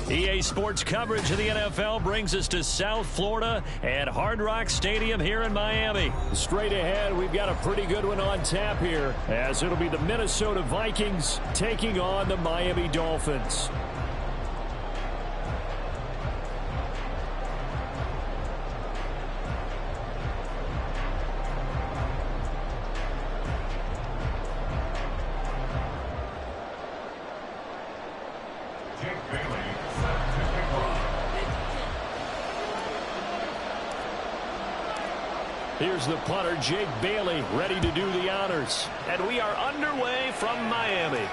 EA Sports coverage of the NFL brings us to South Florida at Hard Rock Stadium here in Miami. Straight ahead, we've got a pretty good one on tap here, as it'll be the Minnesota Vikings taking on the Miami Dolphins. Here's the punter, Jake Bailey, ready to do the honors. And we are underway from Miami.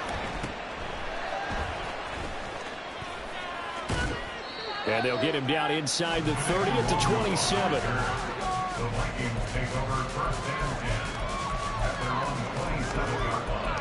And they'll get him down inside the 30 at the 27. The Vikings take over first and 10 at their own 27-yard line.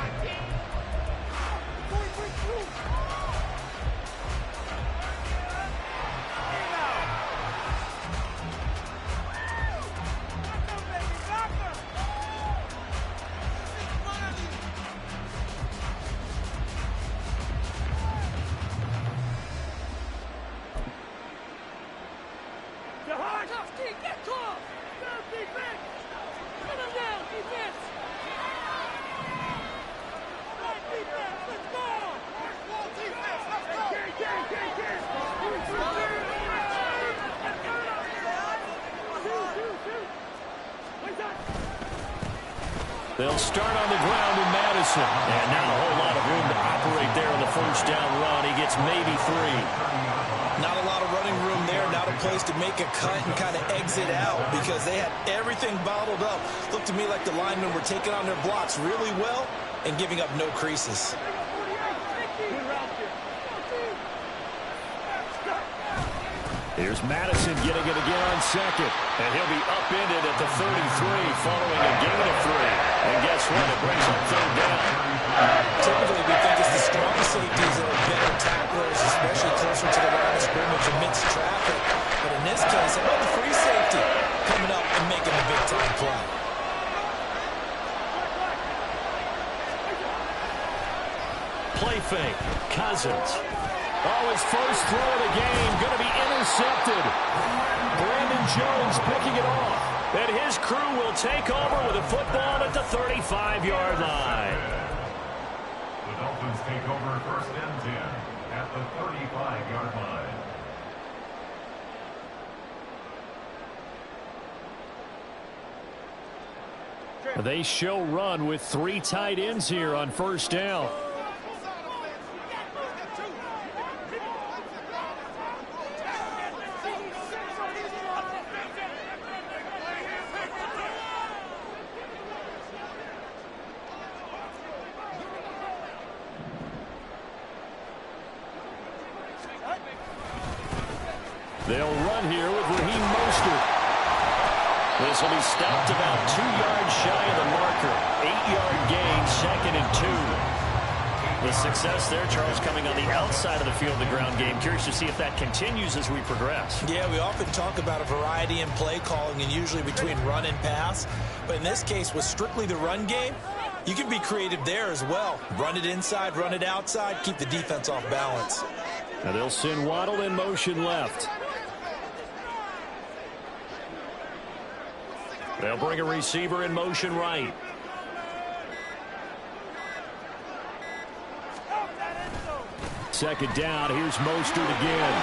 They'll start on the ground in Madison. And not a whole lot of room to operate there on the first down run. He gets maybe 3. Not a lot of running room there. Not a place to make a cut and kind of exit out because they had everything bottled up. Looked to me like the linemen were taking on their blocks really well and giving up no creases. Here's Madison getting it again on second. And he'll be upended at the 33 following a gain of 3. And guess what? It brings up third down. Typically, we think it's the strong safeties that are better tacklers, especially closer to the line of scrimmage amidst traffic. But in this case, how about the free safety coming up and making a big-time play? Play fake. Cousins. Oh, his first throw of the game going to be intercepted. Brandon Jones picking it off. And his crew will take over with a football at the 35-yard line. The Dolphins take over first and 10 at the 35-yard line. They show run with 3 tight ends here on first down. They'll run here with Raheem Mostert. This will be stopped about 2 yards shy of the marker. 8-yard gain, second and 2. The success there, Charles, coming on the outside of the field, the ground game. Curious to see if that continues as we progress. Yeah, we often talk about a variety in play calling and usually between run and pass. But in this case, with strictly the run game, you can be creative there as well. Run it inside, run it outside, keep the defense off balance. Now they'll send Waddle in motion left. They'll bring a receiver in motion right. Second down, here's Mostert again.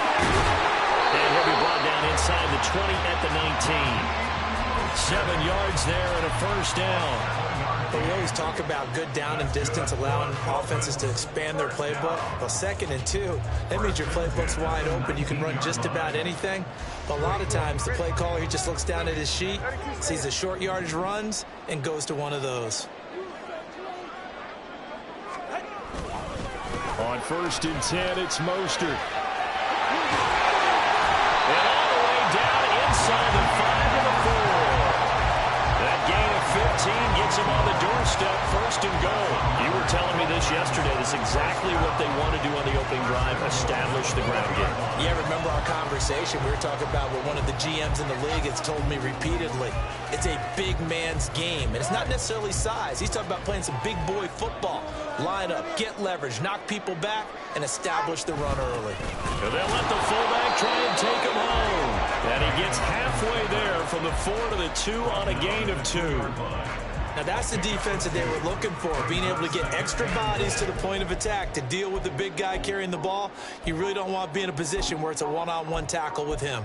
And he'll be brought down inside the 20 at the 19. 7 yards there and a first down. We always talk about good down and distance, allowing offenses to expand their playbook. Well, 2nd and 2, that means your playbook's wide open. You can run just about anything. But a lot of times, the play caller, he just looks down at his sheet, sees the short yardage runs, and goes to one of those. On first and 10, it's Mostert. And all the way down inside the 5 to the 4. That gain of 15 gets him on the doorstep. First first and goal. You were telling me this yesterday. This is exactly what they want to do on the opening drive, establish the ground game. Yeah, remember our conversation? We were talking about what one of the GMs in the league has told me repeatedly. It's a big man's game, and it's not necessarily size. He's talking about playing some big boy football. Line up, get leverage, knock people back, and establish the run early. So they'll let the fullback try and take him home. And he gets halfway there from the 4 to the 2 on a gain of 2. Now that's the defense that they were looking for, being able to get extra bodies to the point of attack to deal with the big guy carrying the ball. You really don't want to be in a position where it's a one-on-one tackle with him.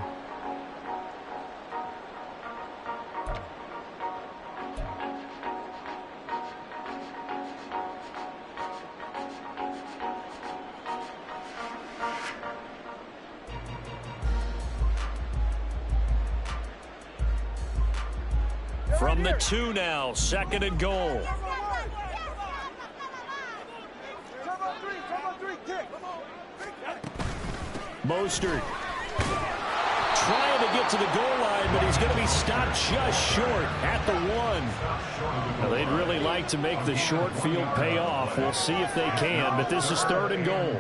From the 2 now, second and goal. Mostert trying to get to the goal line, but he's going to be stopped just short at the 1. Now, they'd really like to make the short field pay off. We'll see if they can, but this is third and goal.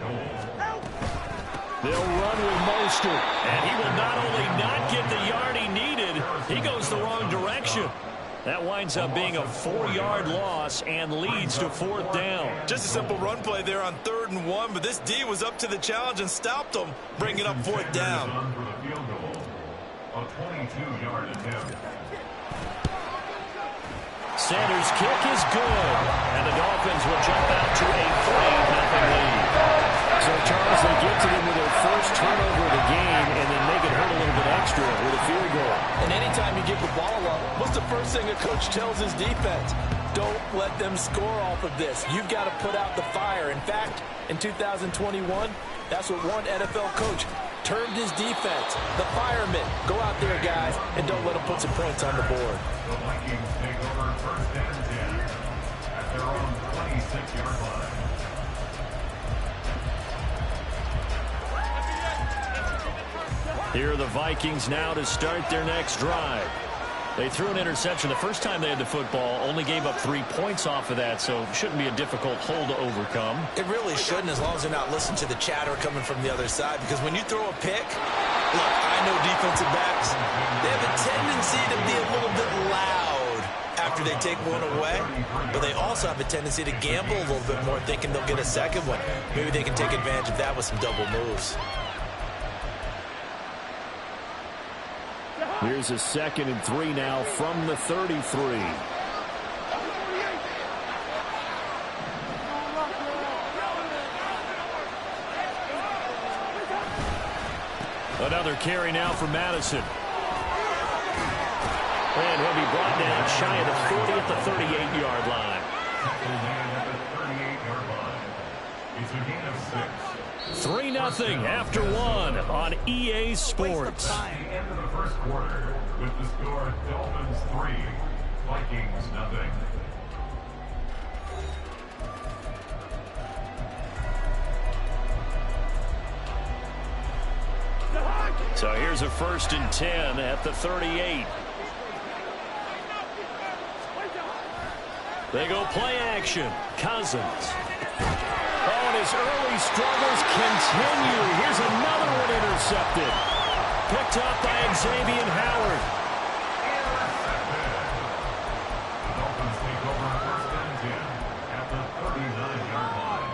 They'll run with Mostert, and he will not only not get the yard he needed, he goes the wrong direction. That winds up being a 4-yard loss and leads to 4th down. Just a simple run play there on 3rd and 1, but this D was up to the challenge and stopped him, bringing up 4th down. A 22-yard attempt. Sanders' kick is good, and the Dolphins will jump out to a 3-0 lead. So, Charles, they get to them with their first turnover of the game and then make it hurt a little bit extra with a field goal. And anytime you give the ball up, what's the first thing a coach tells his defense? Don't let them score off of this. You've got to put out the fire. In fact, in 2021, that's what one NFL coach termed his defense, the firemen. Go out there, guys, and don't let them put some points on the board. The Vikings take over first and 10 at their own 26-yard line. Here are the Vikings now to start their next drive. They threw an interception the first time they had the football, only gave up 3 points off of that, so shouldn't be a difficult hole to overcome. It really shouldn't, as long as they're not listening to the chatter coming from the other side, because when you throw a pick, look, I know defensive backs, they have a tendency to be a little bit loud after they take one away, but they also have a tendency to gamble a little bit more, thinking they'll get a second one. Maybe they can take advantage of that with some double moves. Here's a 2nd and 3 now from the 33. Another carry now for Madison. And he'll be brought down shy of the 40 at the 38-yard line. It's a gain of 6. 3-0 after 1 on EA Sports. End of the first quarter with the score Dolphins 3, Vikings 0. So here's a 1st and 10 at the 38. They go play action. Cousins. Oh, and his early struggles continue. Here's another one intercepted. Picked up by Xavier Howard. The Dolphins take over first and 10 at the 39-yard line.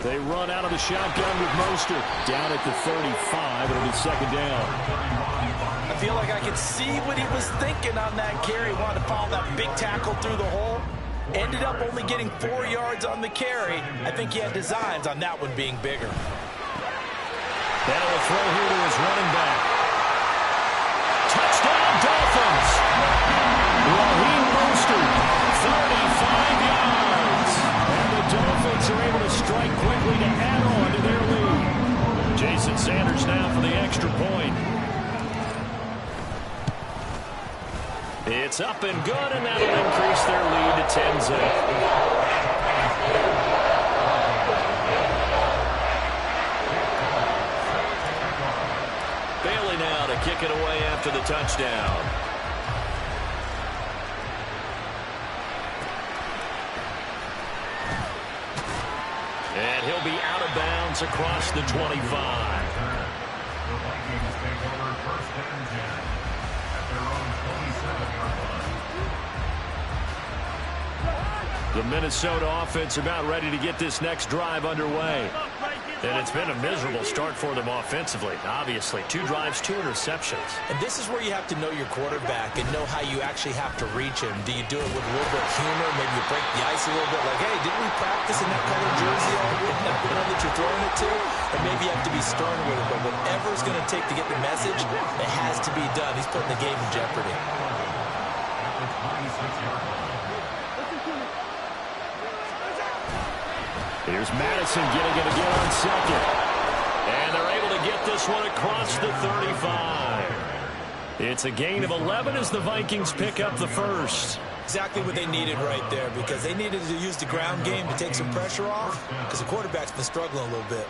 They run out of the shotgun with Mostert. Down at the 35. It'll be 2nd down. I feel like I could see what he was thinking on that carry. Wanted to follow that big tackle through the hole. Ended up only getting 4 yards on the carry. I think he had designs on that one being bigger. Now a throw here to his running back. Touchdown, Dolphins. Raheem Mostert, 35 yards. And the Dolphins are able to strike quickly to add on to their lead. Jason Sanders now for the extra point. It's up and good, and that'll increase their lead to 10-0. kick it away after the touchdown. And he'll be out of bounds across the 25. The Vikings take over first and 10 at their own 27-yard line. The Minnesota offense about ready to get this next drive underway. And it's been a miserable start for them offensively. Obviously, 2 drives, 2 interceptions. And this is where you have to know your quarterback and know how you actually have to reach him. Do you do it with a little bit of humor? Maybe you break the ice a little bit like, hey, didn't we practice in that color jersey all year? Not the one that you're throwing it to? And maybe you have to be stern with it. But whatever it's going to take to get the message, it has to be done. He's putting the game in jeopardy. At the 26-yard line. Here's Madison getting it again on second. And they're able to get this one across the 35. It's a gain of 11 as the Vikings pick up the first. Exactly what they needed right there, because they needed to use the ground game to take some pressure off, because the quarterback's been struggling a little bit.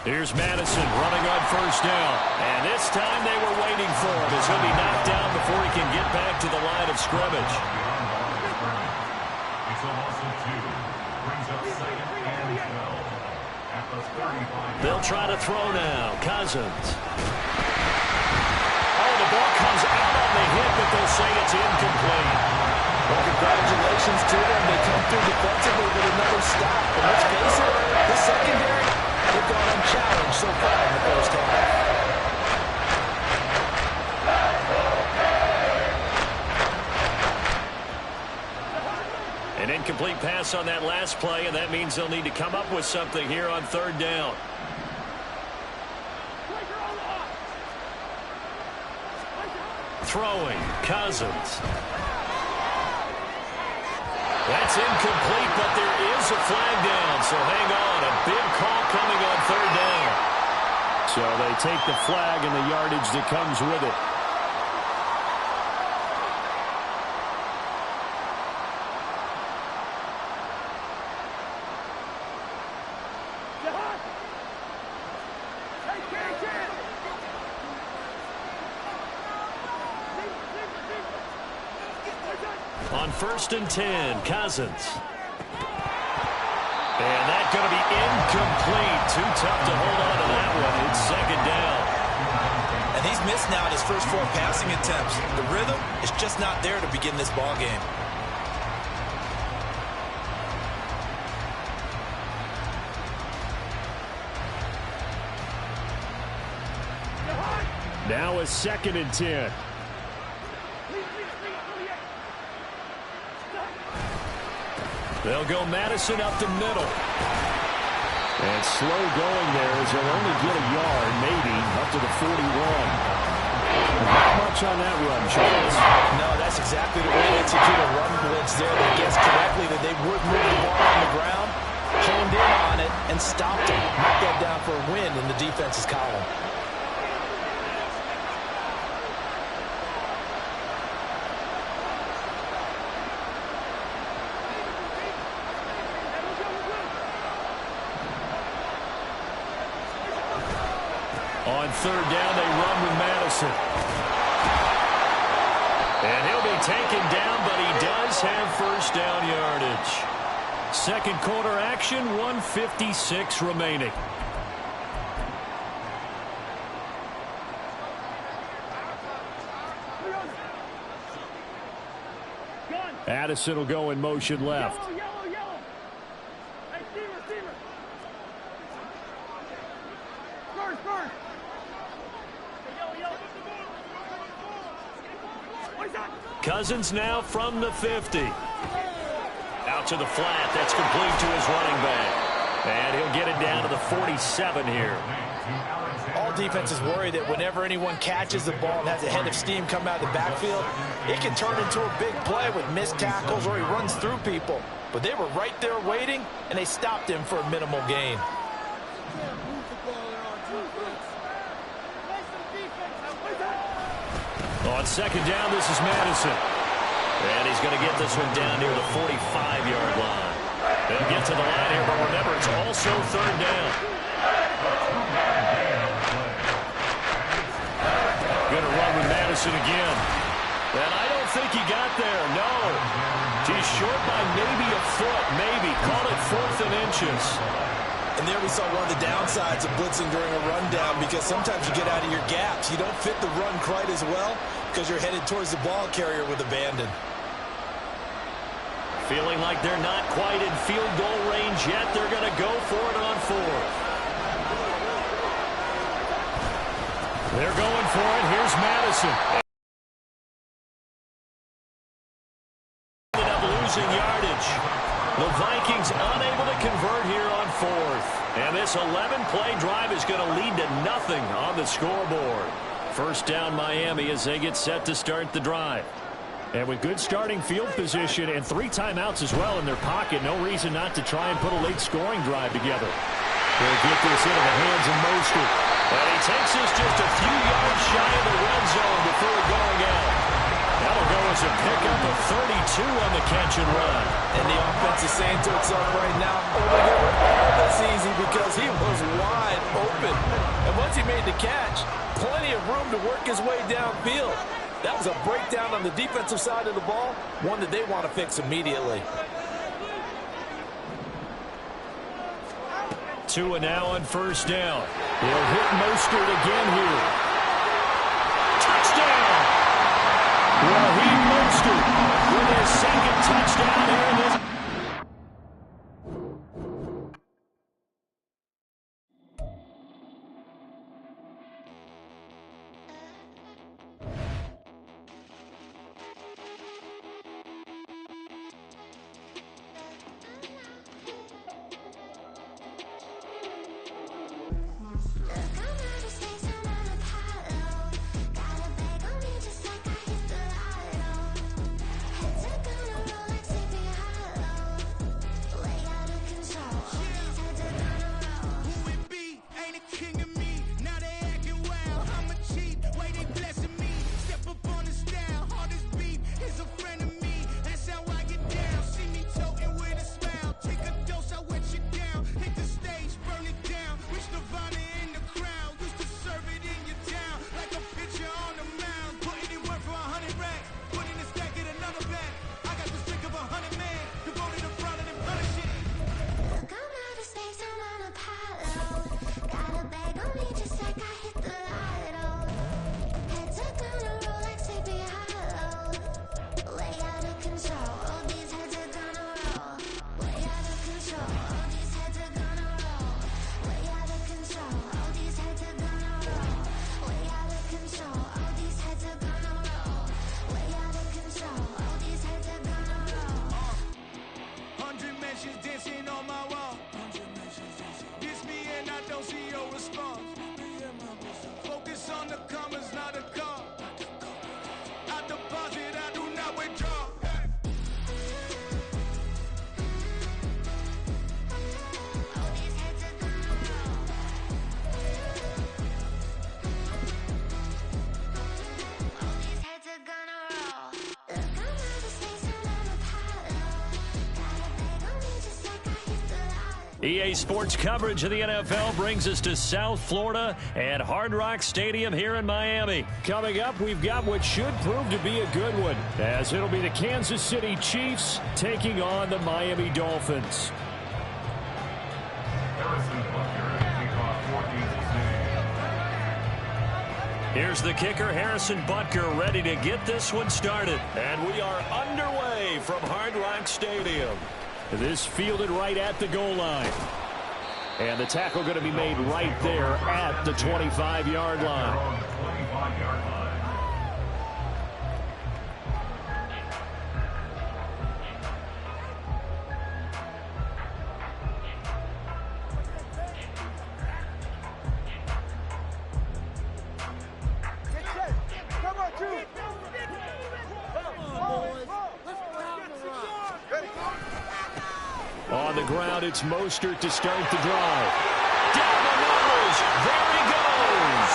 Here's Madison running on first down. And this time they were waiting for him as he'll be knocked down before he can get back to the line of scrimmage. It's a loss of 2. Brings up second and 12 at the 35. They'll try to throw now. Cousins. Oh, the ball comes out on the hit, but they'll say it's incomplete. Well, congratulations to them. They come through defensively with another stop. But let's face it, this secondary, they've gone unchallenged so far in the first half. An incomplete pass on that last play, and that means they'll need to come up with something here on third down. Throwing, Cousins. That's incomplete, but there is a flag down, so hang on. A big call coming on third down. So they take the flag and the yardage that comes with it. On first and 10, Cousins. And that's going to be incomplete. Too tough to hold on to that one. It's second down. And he's missed now his first 4 passing attempts. The rhythm is just not there to begin this ball game. Now a second and 10. They'll go Madison up the middle. And slow going there as they'll only get a yard, maybe, up to the 41. Not much on that run, Charles. No, that's exactly the way they execute a run blitz there. They guessed correctly that they would move the ball on the ground, honed in on it, and stopped it. Knocked that down for a win in the defense's column. On third down, they run with Madison. And he'll be taken down, but he does have first down yardage. Second quarter action, 1:56 remaining. Addison will go in motion left. Cousins now from the 50. Out to the flat. That's complete to his running back. And he'll get it down to the 47 here. All defenses worry that whenever anyone catches the ball and has a head of steam come out of the backfield, it can turn into a big play with missed tackles or he runs through people. But they were right there waiting, and they stopped him for a minimal gain. On second down, this is Madison. And he's going to get this one down near the 45-yard line. They'll get to the line here, but remember, it's also third down. Going to run with Madison again. And I don't think he got there, no. He's short by maybe a foot, maybe. Call it 4th and inches. And there we saw one of the downsides of blitzing during a rundown, because sometimes you get out of your gaps. You don't fit the run quite as well because you're headed towards the ball carrier with abandon. Feeling like they're not quite in field goal range yet. They're going to go for it on 4th. They're going for it. Here's Madison. Ended up losing yardage. The Vikings unable to convert here on 4th. And this 11-play drive is going to lead to nothing on the scoreboard. First down Miami as they get set to start the drive. And with good starting field position and 3 timeouts as well in their pocket, no reason not to try and put a late scoring drive together. They'll get this into the hands of Mostert. And he takes this just a few yards shy of the red zone before going out. That'll go as a pickup of 32 on the catch and run. And the offense is saying to itself right now, oh, we're getting all this easy because he was wide open. And once he made the catch, plenty of room to work his way downfield. That was a breakdown on the defensive side of the ball, one that they want to fix immediately. Tua now on first down. He'll hit Mostert again here. Touchdown! Raheem Mostert with his second touchdown here in this. EA Sports coverage of the NFL brings us to South Florida and Hard Rock Stadium here in Miami. Coming up, we've got what should prove to be a good one, as it'll be the Kansas City Chiefs taking on the Miami Dolphins. Here's the kicker, Harrison Butker, ready to get this one started. And we are underway from Hard Rock Stadium. This fielded right at the goal line. And the tackle going to be made right there at the 25-yard line. On the ground, it's Mostert to start the drive. Down the numbers. There he goes.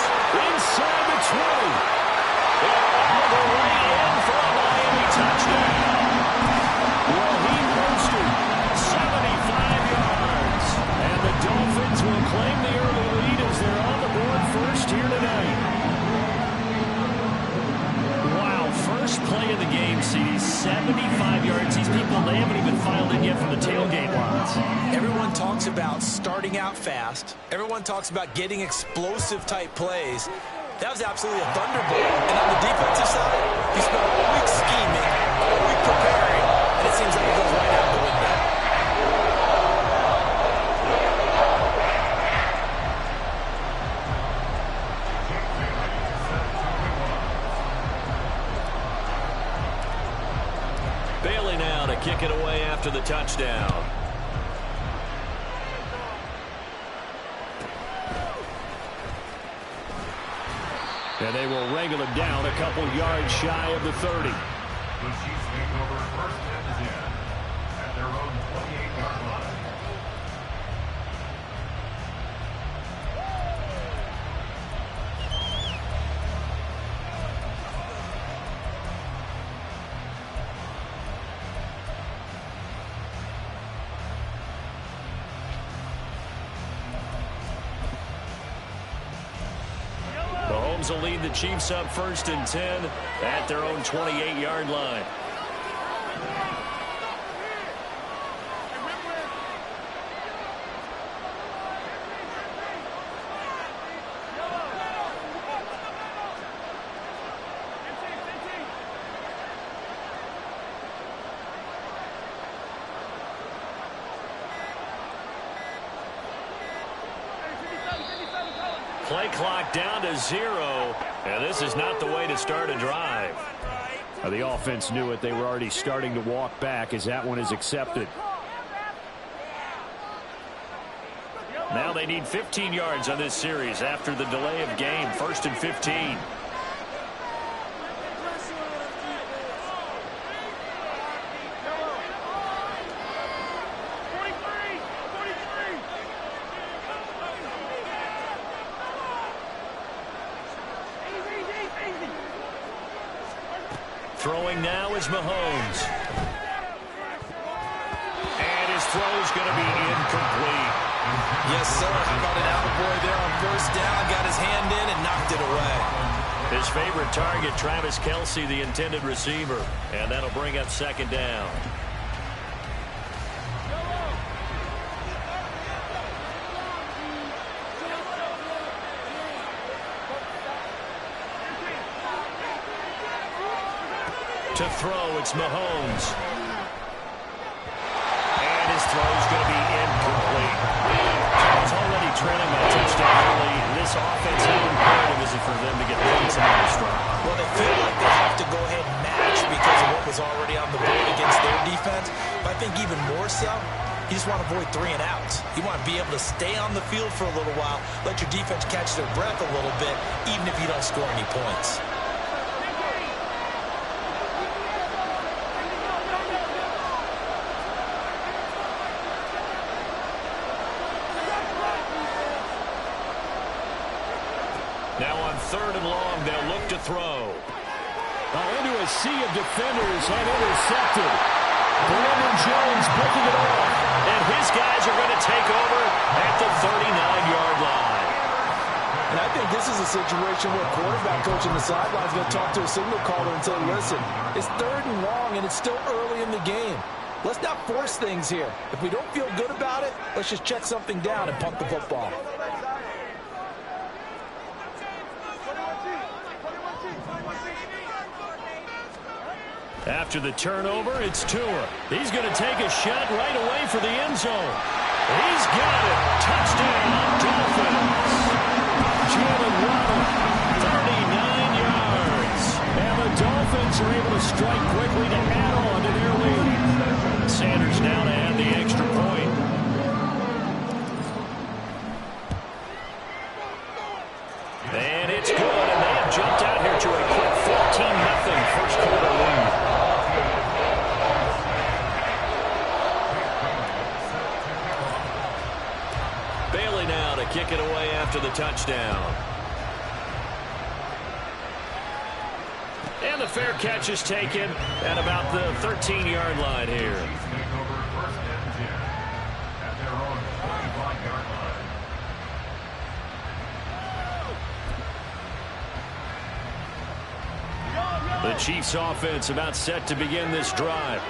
Inside the 20. And all the Dolphins will claim the early lead as they're on the board first here tonight. Wow, first play of the game, CD, 75 yards. These people, they haven't even filed in yet from the tailgate lots. Everyone talks about starting out fast. Everyone talks about getting explosive-type plays. That was absolutely a thunderbolt. And on the defensive side, he spent all week scheming, all week preparing, and it seems like it goes right out the window. Bailey now to kick it away after the touchdown. And they will wrangle him down a couple yards shy of the 30. The Chiefs take over first and 10 at their own 28-yard line. Mahomes will lead the Chiefs up first and 10 at their own 28-yard line. Play clock down to 0, and this is not the way to start a drive. The offense knew it. They were already starting to walk back as that one is accepted. Now they need 15 yards on this series after the delay of game. First and 15. Throwing now is Mahomes. And his throw is going to be incomplete. Yes, sir. How about an attaboy there on first down? Got his hand in and knocked it away. His favorite target, Travis Kelce, the intended receiver. And that'll bring up second down. To throw, it's Mahomes. And his throw is going to be incomplete. Charles already trailing that touchdown early. This offense, how imperative is it for them to get points out of this drive? Well, they feel like they have to go ahead and match because of what was already on the board against their defense. But I think even more so, you just want to avoid 3 and outs. You want to be able to stay on the field for a little while, let your defense catch their breath a little bit, even if you don't score any points. Now on 3rd and long, they'll look to throw. Into a sea of defenders and intercepted. Brandon Jones breaking it off. And his guys are going to take over at the 39-yard line. And I think this is a situation where quarterback coach on the sideline is going to talk to a signal caller and say, listen, it's 3rd and long and it's still early in the game. Let's not force things here. If we don't feel good about it, let's just check something down and punt the football. After the turnover, it's Tua. He's going to take a shot right away for the end zone. He's got it. Touchdown, Dolphins. Jalen Waddle, 39 yards. And the Dolphins are able to strike quickly to add on to their lead. Sanders now to add the extra point. And it's good, and they have jumped out here to a quick 14-0 first quarter lead. Bailey now to kick it away after the touchdown. And the fair catch is taken at about the 13-yard line here. Chiefs take over first and 10 at their own 25-yard line. The Chiefs offense about set to begin this drive.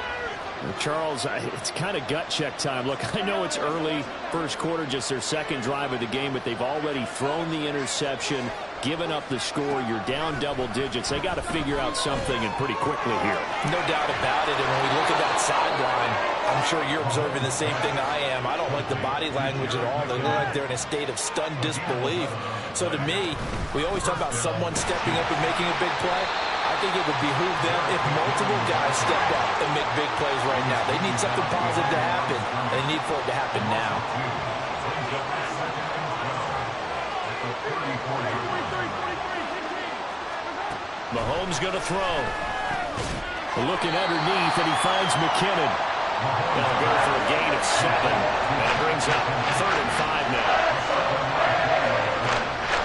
Charles, it's kind of gut check time. Look, I know it's early, first quarter, just their second drive of the game, but they've already thrown the interception, given up the score. You're down double digits. They got to figure out something, and pretty quickly here. No doubt about it. And when we look at that sideline, I'm sure you're observing the same thing I am. I don't like the body language at all. They look like they're in a state of stunned disbelief. So to me, we always talk about someone stepping up and making a big play. I think it would behoove them if multiple guys stepped up and make big plays right now. They need something positive to happen, and they need for it to happen now. Mahomes going to throw. Looking underneath, and he finds McKinnon. They'll go for a gain of 7, and it brings up 3rd and 5 now.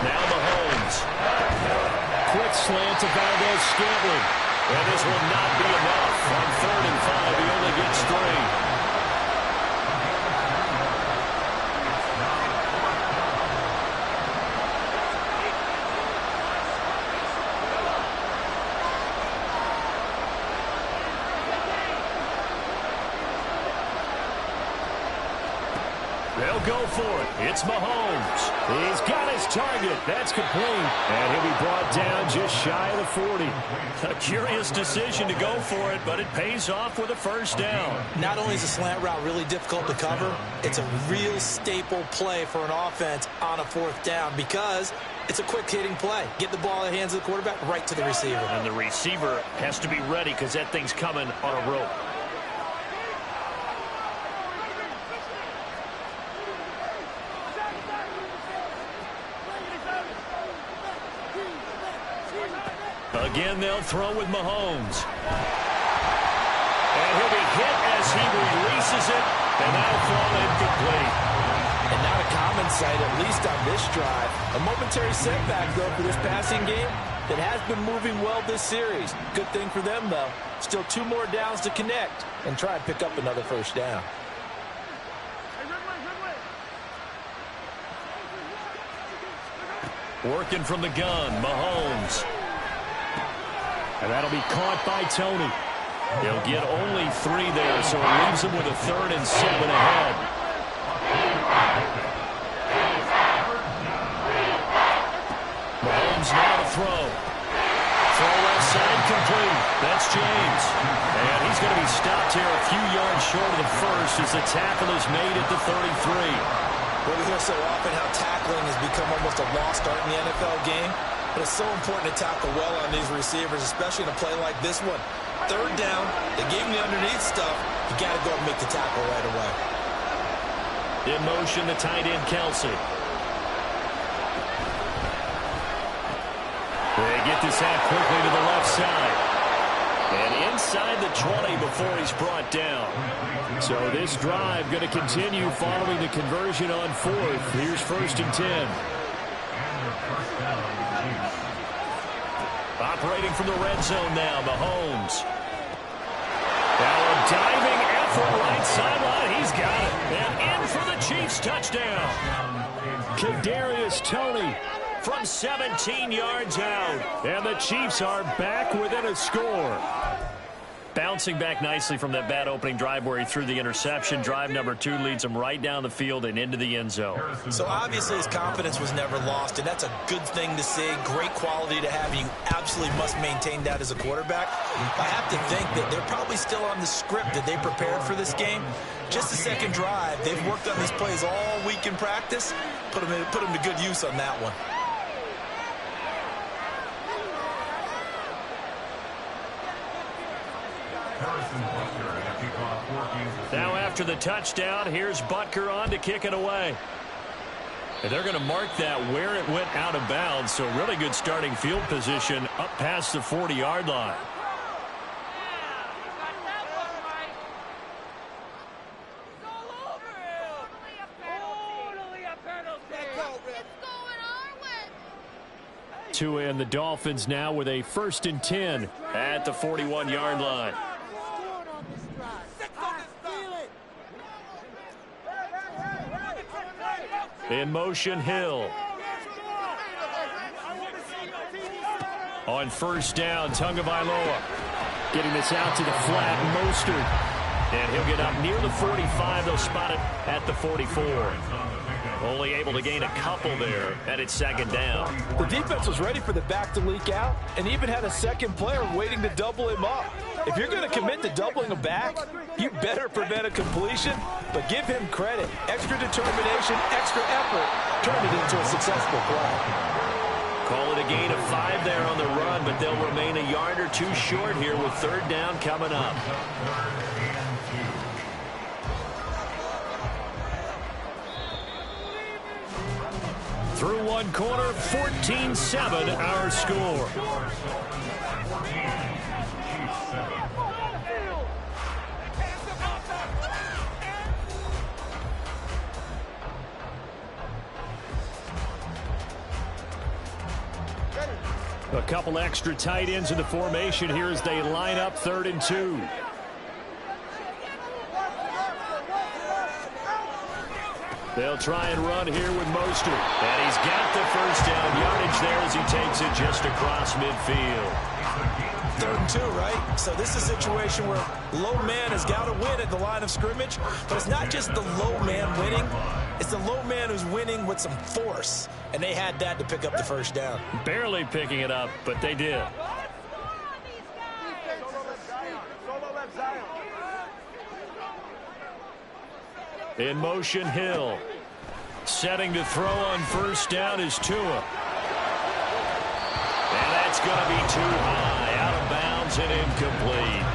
Now Mahomes. Quick slant to Valdez-Scantling. And this will not be enough. On 3rd and 5, he only gets 3. They'll go for it. It's Mahomes. He's got his target. That's complete. And he'll be brought down just shy of the 40. A curious decision to go for it, but it pays off with a first down. Not only is a slant route really difficult to cover, it's a real staple play for an offense on a 4th down because it's a quick-hitting play. Get the ball in the hands of the quarterback right to the receiver. And the receiver has to be ready because that thing's coming on a rope. Again, they'll throw with Mahomes. And he'll be hit as he releases it, and that'll fall incomplete. And not a common sight, at least on this drive. A momentary setback, though, for this passing game that has been moving well this series. Good thing for them, though. Still 2 more downs to connect and try and pick up another first down. Working from the gun, Mahomes. And that'll be caught by Tony. They'll get only 3 there, so it leaves them with a 3rd and 7 ahead. Mahomes now to throw. Throw left side complete. That's James. And he's going to be stopped here a few yards short of the first as the tackle is made at the 33. Well, we hear so often how tackling has become almost a lost art in the NFL game. But it's so important to tackle well on these receivers, especially in a play like this one. 3rd down, they gave him the underneath stuff. You got to go and make the tackle right away. In motion, the tight end, Kelsey. They get this out quickly to the left side. And inside the 20 before he's brought down. So this drive going to continue following the conversion on 4th. Here's 1st and 10. Operating from the red zone now, Mahomes. Now a diving effort right sideline. He's got it. And in for the Chiefs touchdown. Kadarius Toney from 17 yards out. And the Chiefs are back within a score. Bouncing back nicely from that bad opening drive where he threw the interception. Drive number 2 leads him right down the field and into the end zone. So obviously his confidence was never lost, and that's a good thing to see. Great quality to have. You absolutely must maintain that as a quarterback. I have to think that they're probably still on the script that they prepared for this game. Just the second drive. They've worked on these plays all week in practice. Put them to good use on that one. Now after the touchdown, here's Butker on to kick it away. And they're going to mark that where it went out of bounds, so really good starting field position up past the 40-yard line. To end the Dolphins now with a 1st and 10 at the 41-yard line. In motion, Hill. On first down, Tagovailoa getting this out to the flat. Mostert. And he'll get up near the 45. They'll spot it at the 44. Only able to gain a couple there, and it's second down. The defense was ready for the back to leak out and even had a second player waiting to double him up. If you're going to commit to doubling a back, you better prevent a completion, but give him credit. Extra determination, extra effort turned it into a successful play. Call it a gain of 5 there on the run, but they'll remain a yard or two short here with third down coming up. Through one quarter, 14-7 our score. A couple extra tight ends in the formation here as they line up 3rd and 2. They'll try and run here with Mostert. And he's got the first down yardage there as he takes it just across midfield. 3rd and 2, right? So this is a situation where low man has got to win at the line of scrimmage, but it's not just the low man winning. It's the low man who's winning with some force, and they had that to pick up the first down. Barely picking it up, but they did. In motion, Hill. Setting to throw on first down is Tua. And that's going to be too high, out of bounds and incomplete.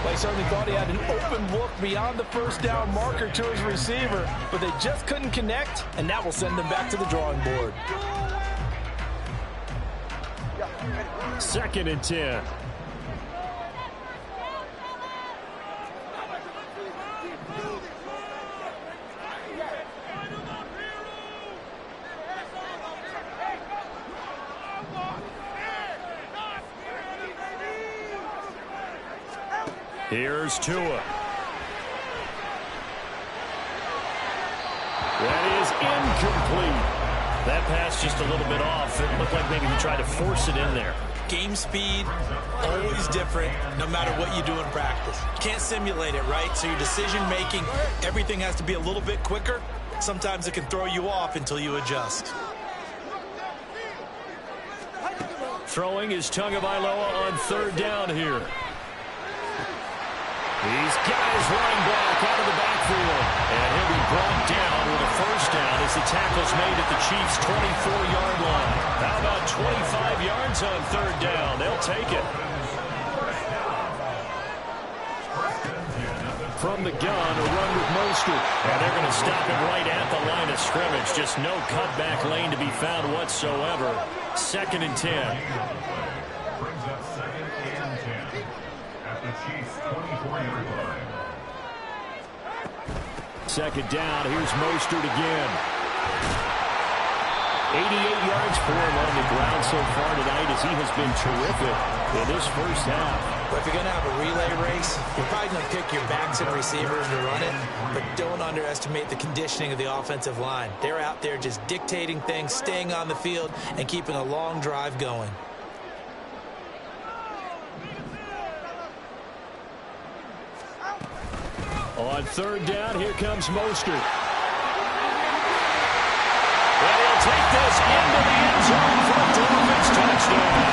Well, he certainly thought he had an open look beyond the first down marker to his receiver, but they just couldn't connect, and that will send them back to the drawing board. 2nd and 10. Here's Tua. That is incomplete. That pass just a little bit off. It looked like maybe he tried to force it in there. Game speed, always different, no matter what you do in practice. You can't simulate it, right? So your decision-making, everything has to be a little bit quicker. Sometimes it can throw you off until you adjust. Throwing is Tagovailoa on 3rd down here. He's got his running back out of the backfield. And he'll be brought down with a first down as the tackle's made at the Chiefs' 24-yard line. How about 25 yards on 3rd down? They'll take it. From the gun, a run with Mostert. And they're going to stop him right at the line of scrimmage. Just no cutback lane to be found whatsoever. 2nd and 10. Brings up 2nd and 10 at the Chiefs' 24-yard line. 2nd down. Here's Mostert again. 88 yards for him on the ground so far tonight as he has been terrific in this first half. But if you're going to have a relay race, you're probably going to pick your backs and receivers to run it, but don't underestimate the conditioning of the offensive line. They're out there just dictating things, staying on the field, and keeping a long drive going. On 3rd down, here comes Mostert. And he'll take this into the end zone for a Dolphins touchdown.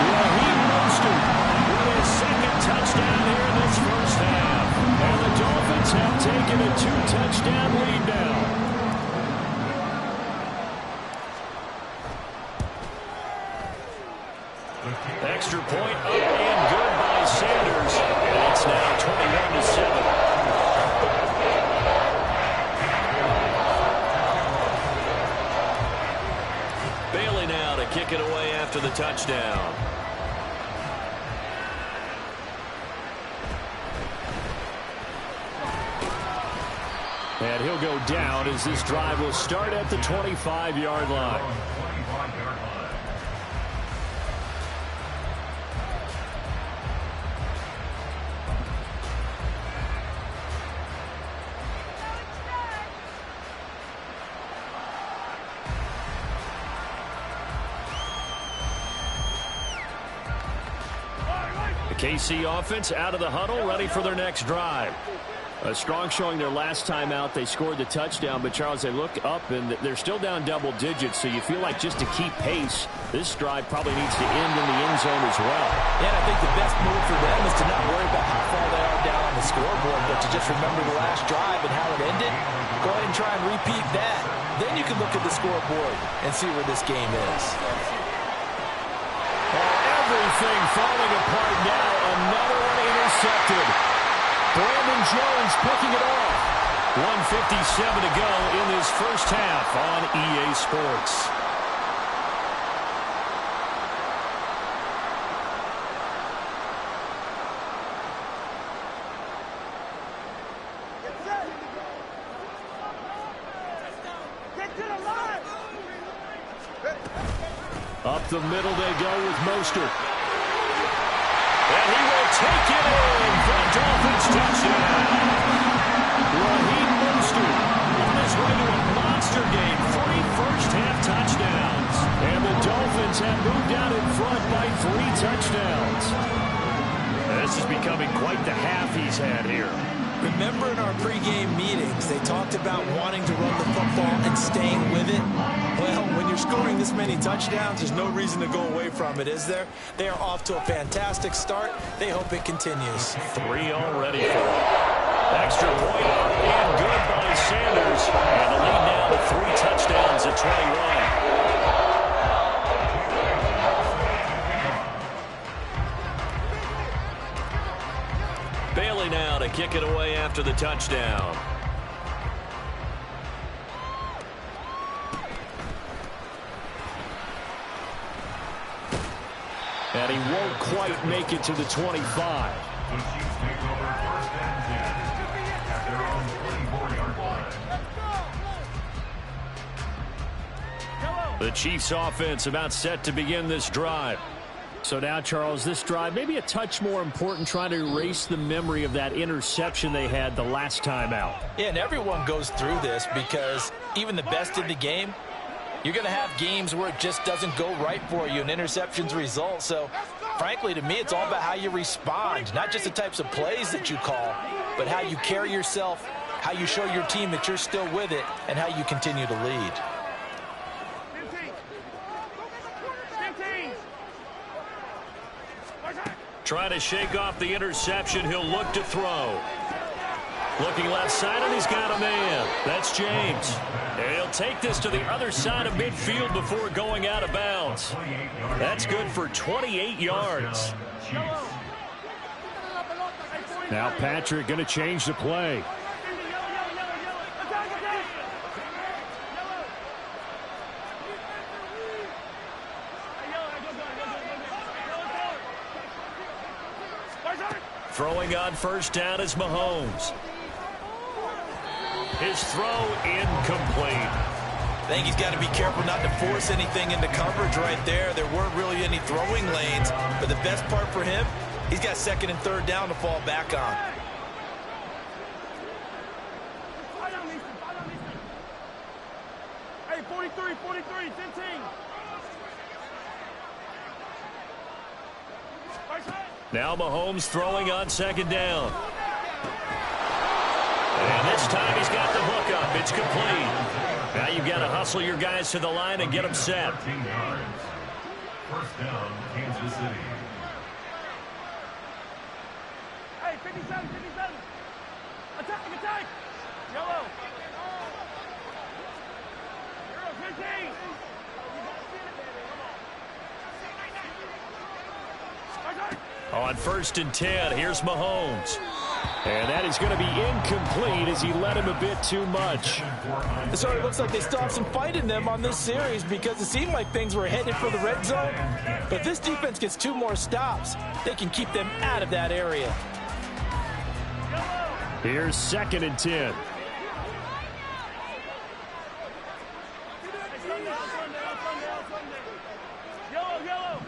Raheem Mostert with his 2nd touchdown here in this first half. And the Dolphins have taken a 2-touchdown lead now. Extra point up and good by Sanders. And it's now 21-7. Bailey now to kick it away after the touchdown. And he'll go down as this drive will start at the 25-yard line. The KC offense out of the huddle, ready for their next drive. A strong showing their last time out. They scored the touchdown, but, Charles, they look up, and they're still down double digits, so you feel like just to keep pace, this drive probably needs to end in the end zone as well. Yeah, and I think the best move for them is to not worry about how far they are down on the scoreboard, but to just remember the last drive and how it ended. Go ahead and try and repeat that. Then you can look at the scoreboard and see where this game is. Everything falling apart now. Another one intercepted. Brandon Jones picking it off. 1:57 to go in this first half on EA Sports. Up the middle they go with Mostert. And he will take it in for a Dolphins touchdown. Raheem Mostert on his way to a monster game. 3 first-half touchdowns. And the Dolphins have moved out in front by 3 touchdowns. This is becoming quite the half he's had here. Remember in our pregame meetings, they talked about wanting to run the football and staying with it? Well, when you're scoring this many touchdowns, there's no reason to go away from it, is there? They are off to a fantastic start. They hope it continues. 3 already for them. Extra point up and good by Sanders. And the lead now to 3 touchdowns at 21. Bailey now to kick it away after the touchdown. And he won't quite make it to the 25. The Chiefs take over first and 10 at their own 24-yard line. The Chiefs offense about set to begin this drive. So now, Charles, this drive maybe a touch more important, trying to erase the memory of that interception they had the last time out. Yeah, and everyone goes through this because even the best in the game, you're going to have games where it just doesn't go right for you, and interceptions result. So, frankly, to me, it's all about how you respond, not just the types of plays that you call, but how you carry yourself, how you show your team that you're still with it, and how you continue to lead. Trying to shake off the interception. He'll look to throw. Looking left side, and he's got a man. That's James. And he'll take this to the other side of midfield before going out of bounds. That's good for 28 yards. Now Patrick going to change the play. Throwing on first down is Mahomes. His throw incomplete. I think he's got to be careful not to force anything into coverage right there. There weren't really any throwing lanes, but the best part for him, he's got 2nd and 3rd down to fall back on. Hey, 43, 15. Now Mahomes throwing on 2nd down. And this time he's got the hook up. It's complete. Now you've got to hustle your guys to the line and get them set. 13 yards. First down, Kansas City. Hey, 57. Attack. Yellow. 15. On 1st and 10, here's Mahomes. And that is going to be incomplete as he led him a bit too much. It sort of looks like they still have some fight in them on this series because it seemed like things were headed for the red zone. But if this defense gets 2 more stops, they can keep them out of that area. Here's 2nd and 10. Yellow.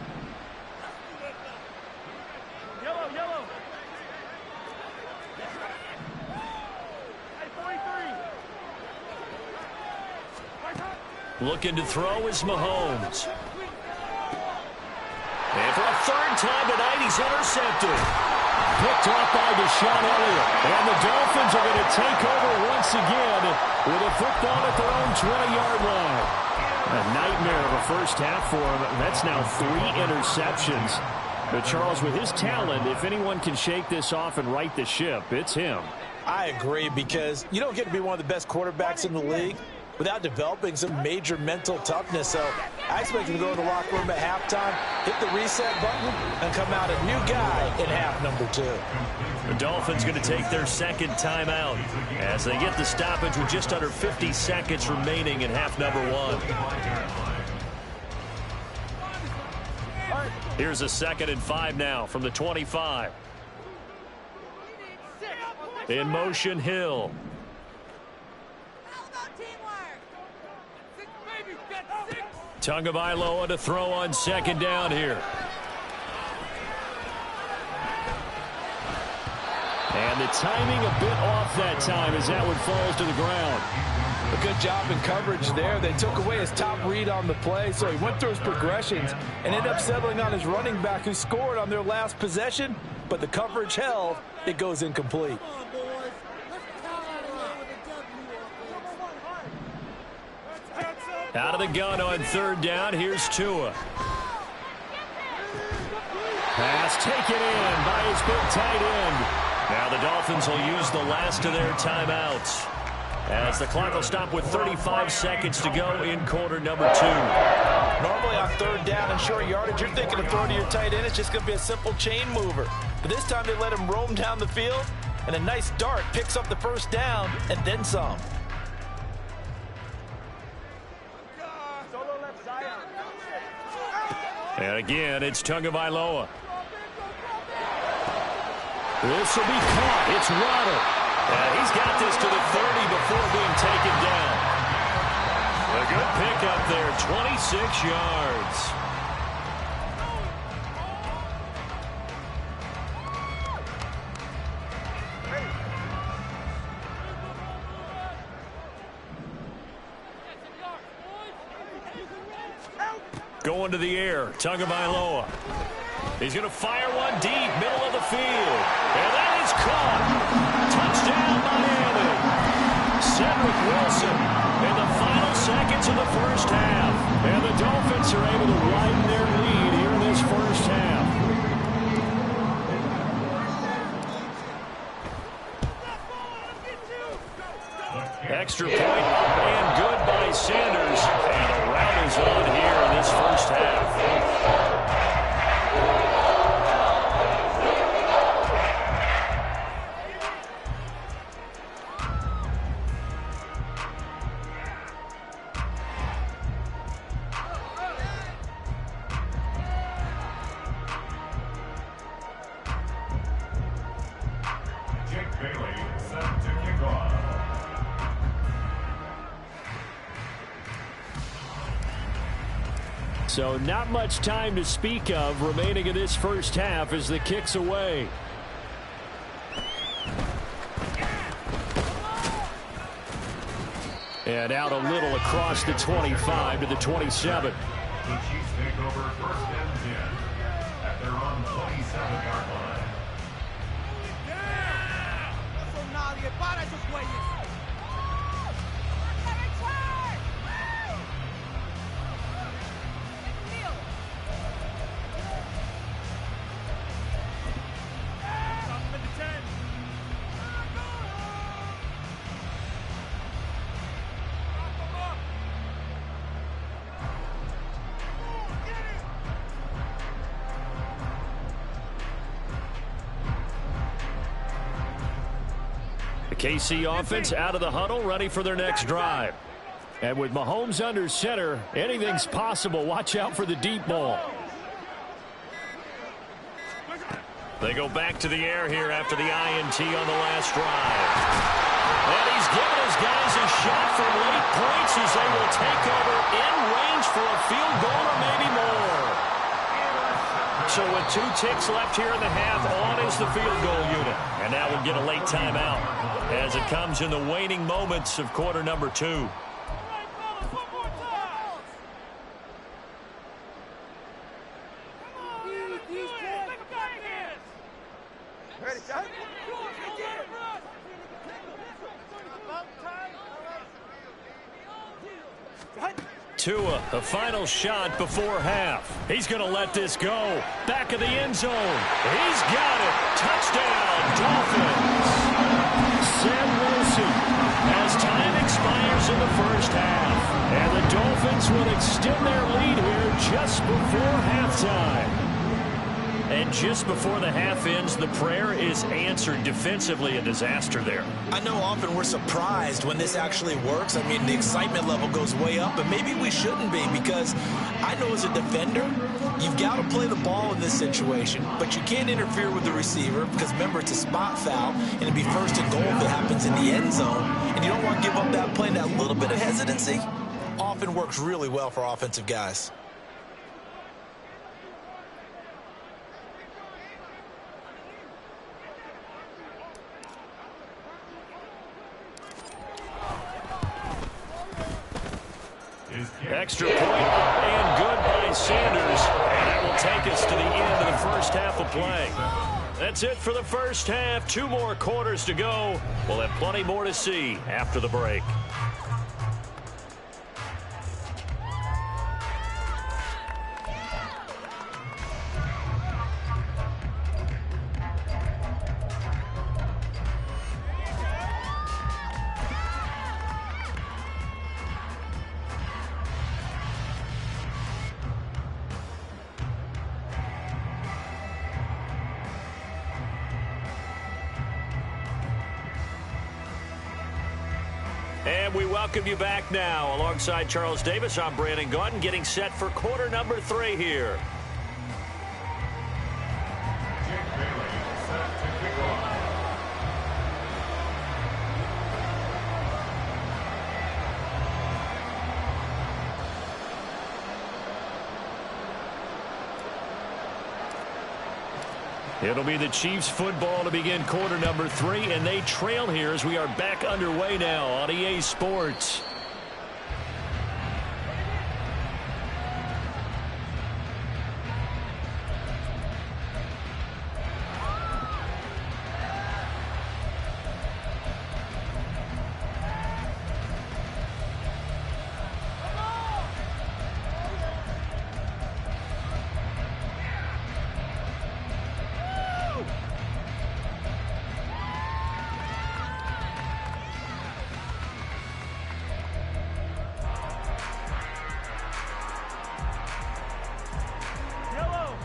Looking to throw is Mahomes. And for a third time tonight, he's intercepted. Picked off by Deshaun Elliott. And the Dolphins are going to take over once again with a football at their own 20-yard line. A nightmare of a first half for him. That's now 3 interceptions. But Charles, with his talent, if anyone can shake this off and right the ship, it's him. I agree, because you don't get to be one of the best quarterbacks in the league without developing some major mental toughness. So I expect him to go in the locker room at halftime, hit the reset button, and come out a new guy in half number 2. The Dolphins going to take their second timeout as they get the stoppage with just under 50 seconds remaining in half number 1. Here's a 2nd and 5 now from the 25. In motion, Hill. Tagovailoa to throw on 2nd down here. And the timing a bit off that time as that one falls to the ground. A good job in coverage there. They took away his top read on the play, so he went through his progressions and ended up settling on his running back, who scored on their last possession, but the coverage held. It goes incomplete. Out of the gun on 3rd down. Here's Tua. Pass taken in by his big tight end. Now the Dolphins will use the last of their timeouts as the clock will stop with 35 seconds to go in quarter number 2. Normally on 3rd down and short yardage, you're thinking of throwing to your tight end. It's just going to be a simple chain mover. But this time they let him roam down the field, and a nice dart picks up the 1st down and then some. And again, it's Tagovailoa. This will be caught. It's Waddle. And he's got this to the 30 before being taken down. A good pickup there, 26 yards. Going to the air, Tagovailoa. He's going to fire one deep, middle of the field. And that is caught. Touchdown, Miami. Cedric Wilson in the final seconds of the first half. And the Dolphins are able to widen their lead here in this first half. Extra point up and good by Sanders. And a rout is on here in this first half. So not much time to speak of remaining in this first half as the kick's away. And out a little across the 25 to the 27. The Chiefs take over 1st and 10 at their own 27-yard line. KC offense out of the huddle, ready for their next drive. And with Mahomes under center, anything's possible. Watch out for the deep ball. They go back to the air here after the INT on the last drive. And he's given his guys a shot for late points as they will take over in range for a field goal or maybe more. So with 2 ticks left here in the half, on is the field goal unit. And now we'll get a late timeout as it comes in the waning moments of quarter number 2. Tua, the final shot before half. He's going to let this go. Back of the end zone. He's got it. Touchdown, Dolphins. Sam Wilson as time expires in the first half. And the Dolphins will extend their lead here just before halftime. And just before the half ends, the prayer is answered. Defensively, a disaster there. I know often we're surprised when this actually works. I mean, the excitement level goes way up, but maybe we shouldn't be, because I know as a defender, you've got to play the ball in this situation, but you can't interfere with the receiver because, remember, it's a spot foul, and it'd be first and goal if it happens in the end zone, and you don't want to give up that play. That little bit of hesitancy often works really well for offensive guys. Extra point up and good by Sanders. And that will take us to the end of the first half of play. That's it for the first half. 2 more quarters to go. We'll have plenty more to see after the break. And we welcome you back now. Alongside Charles Davis, I'm Brandon Gaudin, getting set for quarter number 3 here. It'll be the Chiefs football to begin quarter number 3, and they trail here as we are back underway now on EA Sports.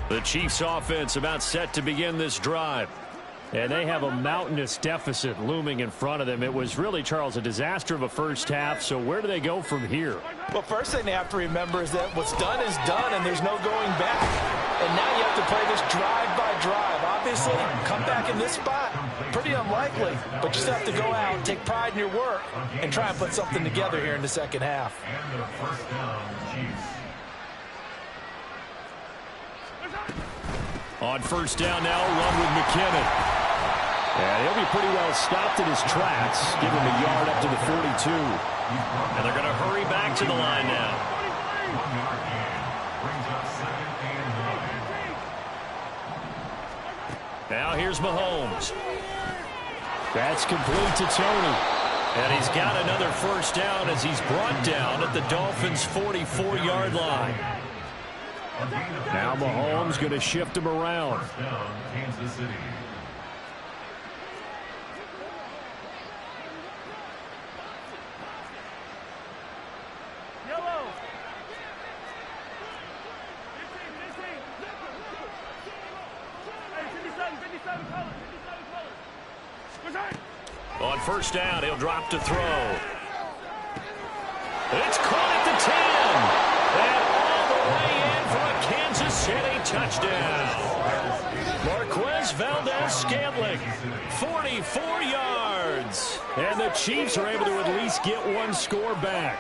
The Chiefs offense about set to begin this drive. And they have a mountainous deficit looming in front of them. It was really, Charles, a disaster of a first half. So where do they go from here? Well, first thing they have to remember is that what's done is done, and there's no going back. And now you have to play this drive by drive. Obviously, come back in this spot, pretty unlikely. But you just have to go out, take pride in your work, and try and put something together here in the second half. And the first down, Chiefs. On first down now, run with McKinnon. And he'll be pretty well stopped in his tracks. Give him a yard up to the 42. And they're going to hurry back to the line now. 1-yard gain. Brings up 2nd and 9. Now here's Mahomes. That's complete to Tony. And he's got another first down as he's brought down at the Dolphins' 44-yard line. Now Mahomes going to shift him around. First down, Kansas City. Yellow. 15. Hey, 57 colors. On first down, he'll drop to throw. It's caught at the 10. And all the way in for a Kansas City touchdown. Marquez Valdez-Scantling, 44 yards. And the Chiefs are able to at least get one score back.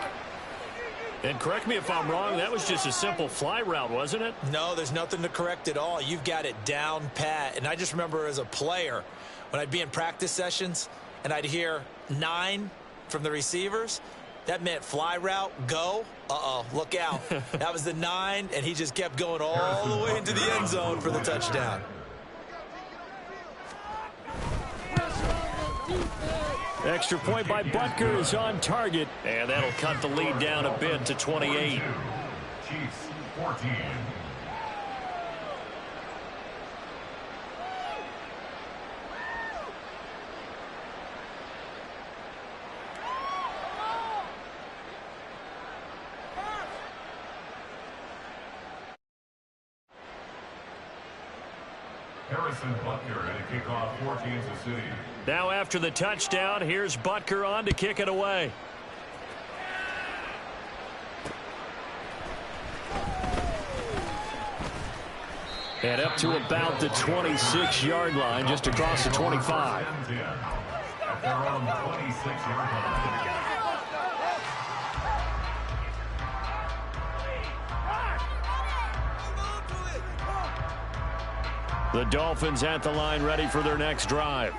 And correct me if I'm wrong, that was just a simple fly route, wasn't it? No, there's nothing to correct at all. You've got it down pat. And I just remember as a player, when I'd be in practice sessions and I'd hear 9 from the receivers, that meant fly route, go. Uh-oh, look out. That was the 9, and he just kept going all the way into the end zone for the touchdown. Extra point by Butker is on target. And that'll cut the lead down a bit to 28. Chiefs 14. Harrison Butker at a kickoff for Kansas City. Now after the touchdown, here's Butker on to kick it away. And up to about the 26-yard line, just across the 25. At their own 26-yard line. The Dolphins at the line ready for their next drive.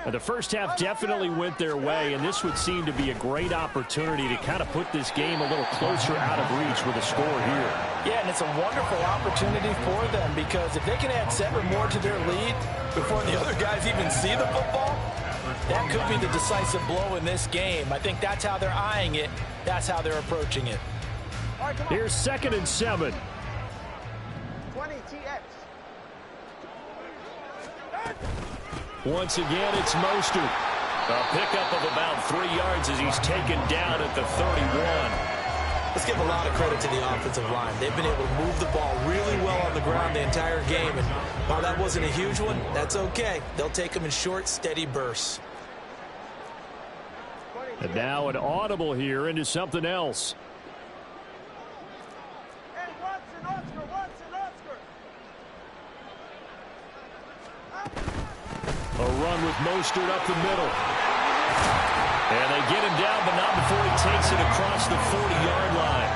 And the first half definitely went their way, and this would seem to be a great opportunity to kind of put this game a little closer out of reach with a score here. Yeah, and it's a wonderful opportunity for them because if they can add 7 more to their lead before the other guys even see the football, that could be the decisive blow in this game. I think that's how they're eyeing it. That's how they're approaching it. Here's 2nd and 7. 20 TX. Once again, it's Mostert. A pickup of about 3 yards as he's taken down at the 31. Let's give a lot of credit to the offensive line. They've been able to move the ball really well on the ground the entire game. And while that wasn't a huge one, that's okay. They'll take them in short, steady bursts. And now an audible here into something else. Hey, Watson, Oscar, Watson, Oscar. A run with Mostert up the middle. And they get him down, but not before he takes it across the 40-yard line.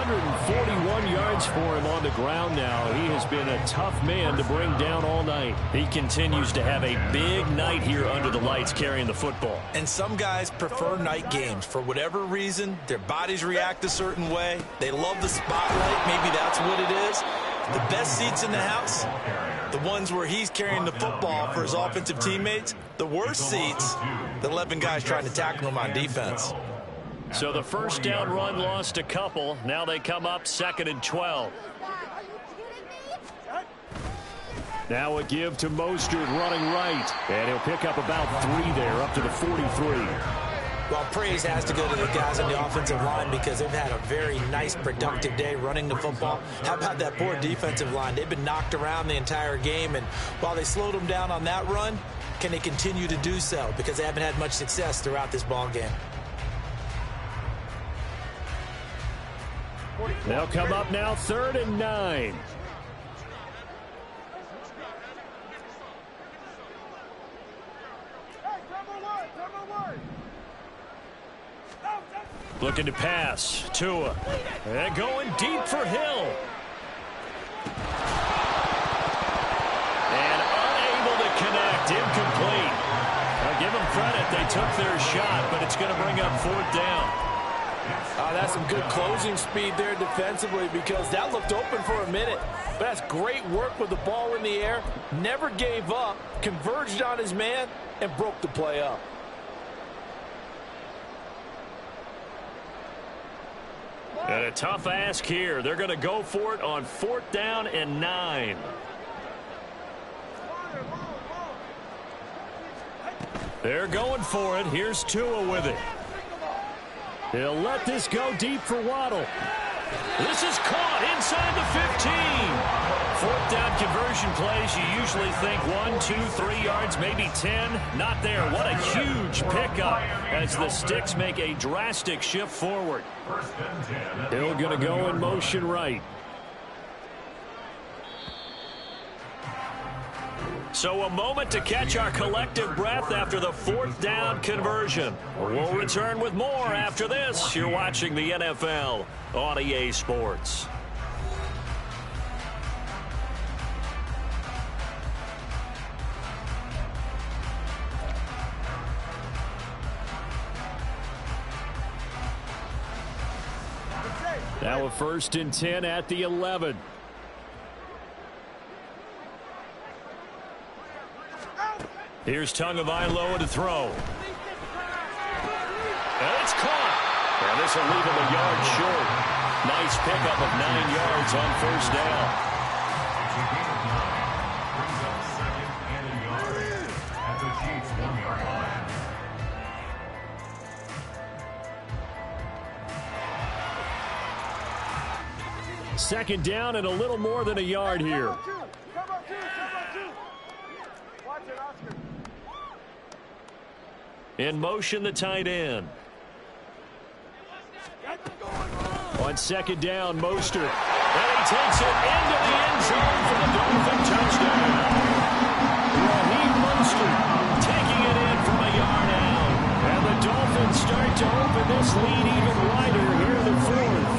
141 yards for him on the ground now. He has been a tough man to bring down all night. He continues to have a big night here under the lights carrying the football. And some guys prefer night games. For whatever reason, their bodies react a certain way. They love the spotlight. Maybe that's what it is. The best seats in the house, the ones where he's carrying the football for his offensive teammates. The worst seats, the 11 guys trying to tackle him on defense. So the first down run lost a couple. Now they come up 2nd and 12. Now a give to Mostert running right. And he'll pick up about 3 there, up to the 43. Well, praise has to go to the guys on the offensive line because they've had a very nice, productive day running the football. How about that poor defensive line? They've been knocked around the entire game, and while they slowed them down on that run, can they continue to do so? Because they haven't had much success throughout this ball game. They'll come up now 3rd and 9. Looking to pass. Tua. And going deep for Hill. And unable to connect. Incomplete. I'll give them credit. They took their shot, but it's going to bring up 4th down. That's some good closing speed there defensively because that looked open for a minute. But that's great work with the ball in the air. Never gave up, converged on his man, and broke the play up. And a tough ask here. They're going to go for it on 4th down and 9. They're going for it. Here's Tua with it. He'll let this go deep for Waddle. This is caught inside the 15. 4th down conversion plays. You usually think 1, 2, 3 yards, maybe 10. Not there. What a huge pickup as the Sticks make a drastic shift forward. Hill going to go in motion right. So a moment to catch our collective breath after the 4th down conversion. We'll return with more after this. You're watching the NFL on EA Sports. Now a 1st and 10 at the 11. Here's Tagovailoa to throw. And it's caught. And this will leave him a yard short. Nice pickup of 9 yards on first down. Brings up second and a yard at the Chiefs' 1-yard line. Second down and a little more than a yard here. Come on, two. Watch it, Oscar. In motion, the tight end. On second down, Mostert. And he takes it into the end zone for the Dolphin touchdown. Raheem Mostert taking it in from a yard out. And the Dolphins start to open this lead even wider here in the fourth.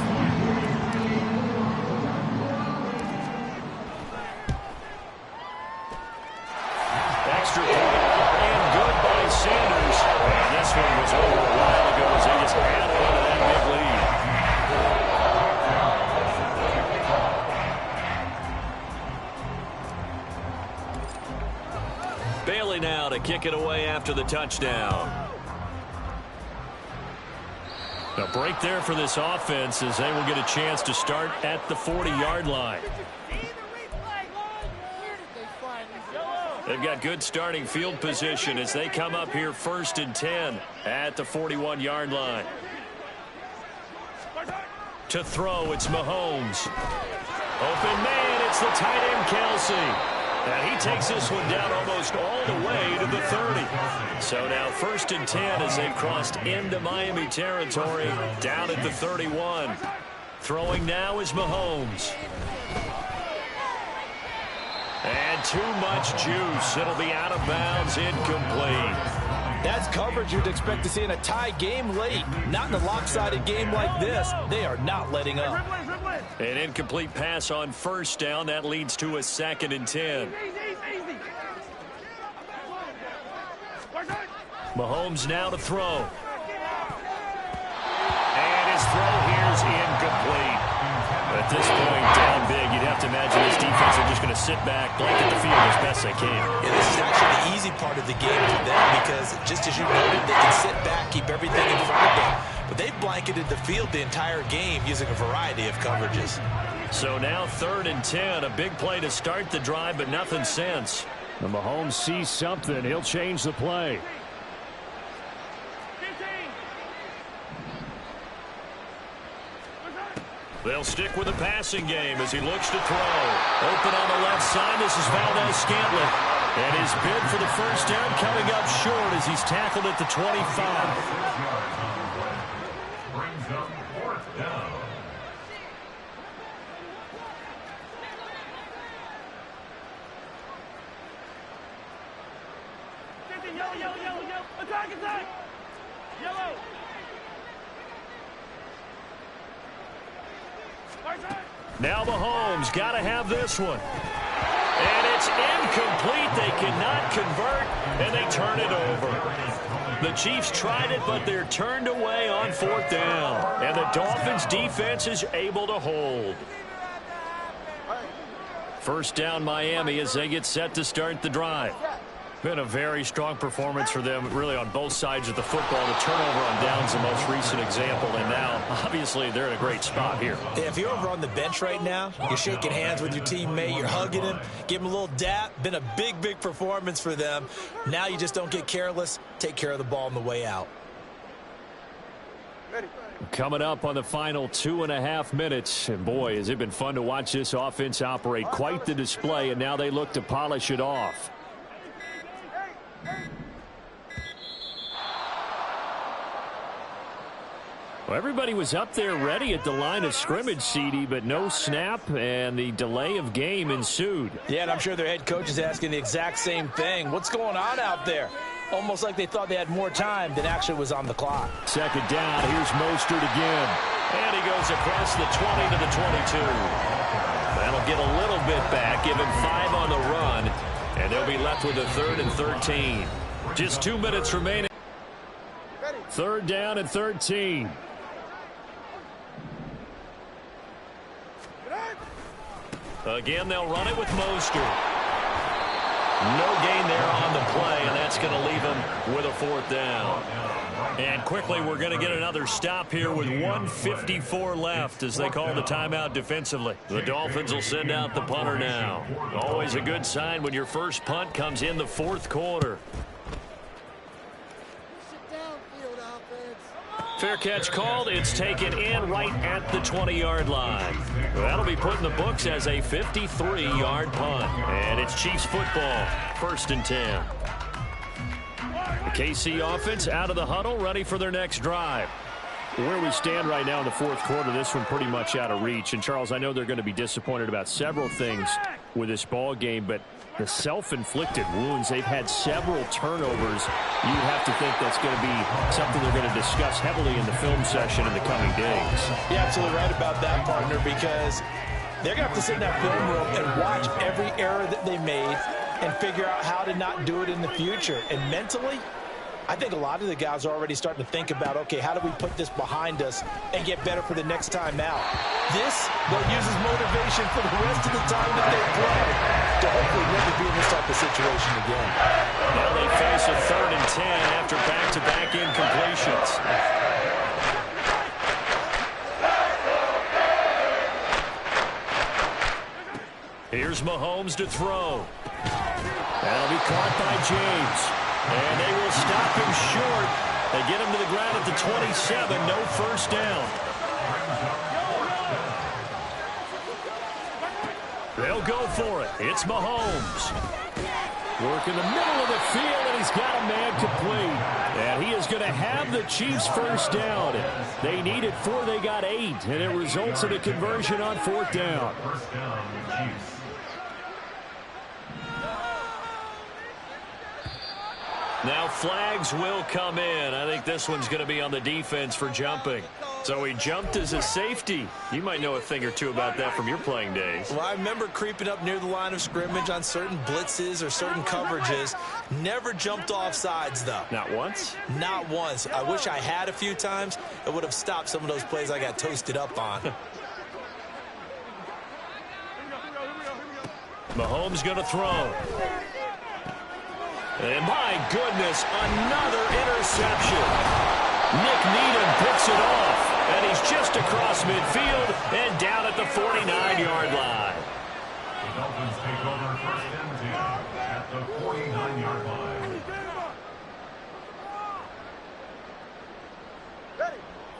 Extra point and good by Sanders. And this one was over a while ago as they just added on to that big lead. Bailey now to kick it away after the touchdown. A break there for this offense as they will get a chance to start at the 40-yard line. They've got good starting field position as they come up here 1st and 10 at the 41-yard line. To throw, it's Mahomes. Open man, it's the tight end Kelsey. And he takes this one down almost all the way to the 30. So now 1st and 10 as they've crossed into Miami territory down at the 31. Throwing now is Mahomes. And too much juice. It'll be out of bounds, incomplete. That's coverage you'd expect to see in a tie game late. Not in a lopsided game like this. They are not letting up. An incomplete pass on first down. That leads to a 2nd and 10. Mahomes now to throw. And his throw here's incomplete. At this point, down big, you'd have to imagine this defense are just going to sit back, blanket the field as best they can. Yeah, this is actually the easy part of the game for them because, just as you noted, they can sit back, keep everything in front of them. But they've blanketed the field the entire game using a variety of coverages. So now 3rd and 10, a big play to start the drive, but nothing since. And Mahomes sees something. He'll change the play. They'll stick with the passing game as he looks to throw. Open on the left side. This is Valdez-Scantling. And his bid for the first down coming up short as he's tackled at the 25. Brings up 4th down. Yellow. Attack. Yellow. Now Mahomes got to have this one. And it's incomplete. They cannot convert, and they turn it over. The Chiefs tried it, but they're turned away on 4th down. And the Dolphins' defense is able to hold. First down Miami as they get set to start the drive. Been a very strong performance for them, really, on both sides of the football. The turnover on downs the most recent example, and now, obviously, they're in a great spot here. Yeah, if you're over on the bench right now, you're shaking hands with your teammate, you're hugging him, give him a little dap. Been a big performance for them. Now you just don't get careless. Take care of the ball on the way out. Coming up on the final 2.5 minutes, and boy, has it been fun to watch this offense operate. Quite the display, and now they look to polish it off. Well, everybody was up there ready at the line of scrimmage, CD, but no snap, and the delay of game ensued. Yeah, and I'm sure their head coach is asking the exact same thing. What's going on out there? Almost like they thought they had more time than actually was on the clock. Second down, here's Mostert again. And he goes across the 20 to the 22. That'll get a little bit back, give him 5 on the run, and they'll be left with a 3rd and 13. Just 2 minutes remaining. 3rd down and 13. Again, they'll run it with Mostert. No gain there on the play, and that's going to leave them with a 4th down. And quickly, we're going to get another stop here with 1:54 left as they call the timeout defensively. The Dolphins will send out the punter now. Always a good sign when your first punt comes in the fourth quarter. Fair catch called. It's taken in right at the 20-yard line. That'll be put in the books as a 53-yard punt. And it's Chiefs football, 1st and 10. The KC offense out of the huddle, ready for their next drive. Where we stand right now in the fourth quarter, this one pretty much out of reach. And, Charles, I know they're going to be disappointed about several things with this ball game, but the self-inflicted wounds, they've had several turnovers. You have to think that's going to be something they're going to discuss heavily in the film session in the coming days. You're absolutely right about that, partner, because they're going to have to sit in that film room and watch every error that they made and figure out how to not do it in the future. And mentally, I think a lot of the guys are already starting to think about, okay, how do we put this behind us and get better for the next time out? This, they'll use as motivation for the rest of the time that they play to hopefully never be in this type of situation again. Now they face a 3rd and 10 after back-to-back incompletions. Here's Mahomes to throw. That'll be caught by James. And they will stop him short. They get him to the ground at the 27. No first down. They'll go for it. It's Mahomes. Work in the middle of the field, and he's got a man complete. And he is going to have the Chiefs first down. They needed 4, they got 8, and it results in a conversion on 4th down. First down, Chiefs. Now flags will come in. I think this one's going to be on the defense for jumping. So he jumped as a safety. You might know a thing or two about that from your playing days. Well, I remember creeping up near the line of scrimmage on certain blitzes or certain coverages. Never jumped off sides, though. Not once? Not once. I wish I had a few times. It would have stopped some of those plays I got toasted up on. Mahomes going to throw. And my goodness, another interception. Nick Needham picks it off, and he's just across midfield and down at the 49-yard line. The Dolphins take over 1st and 10 at the 49-yard line.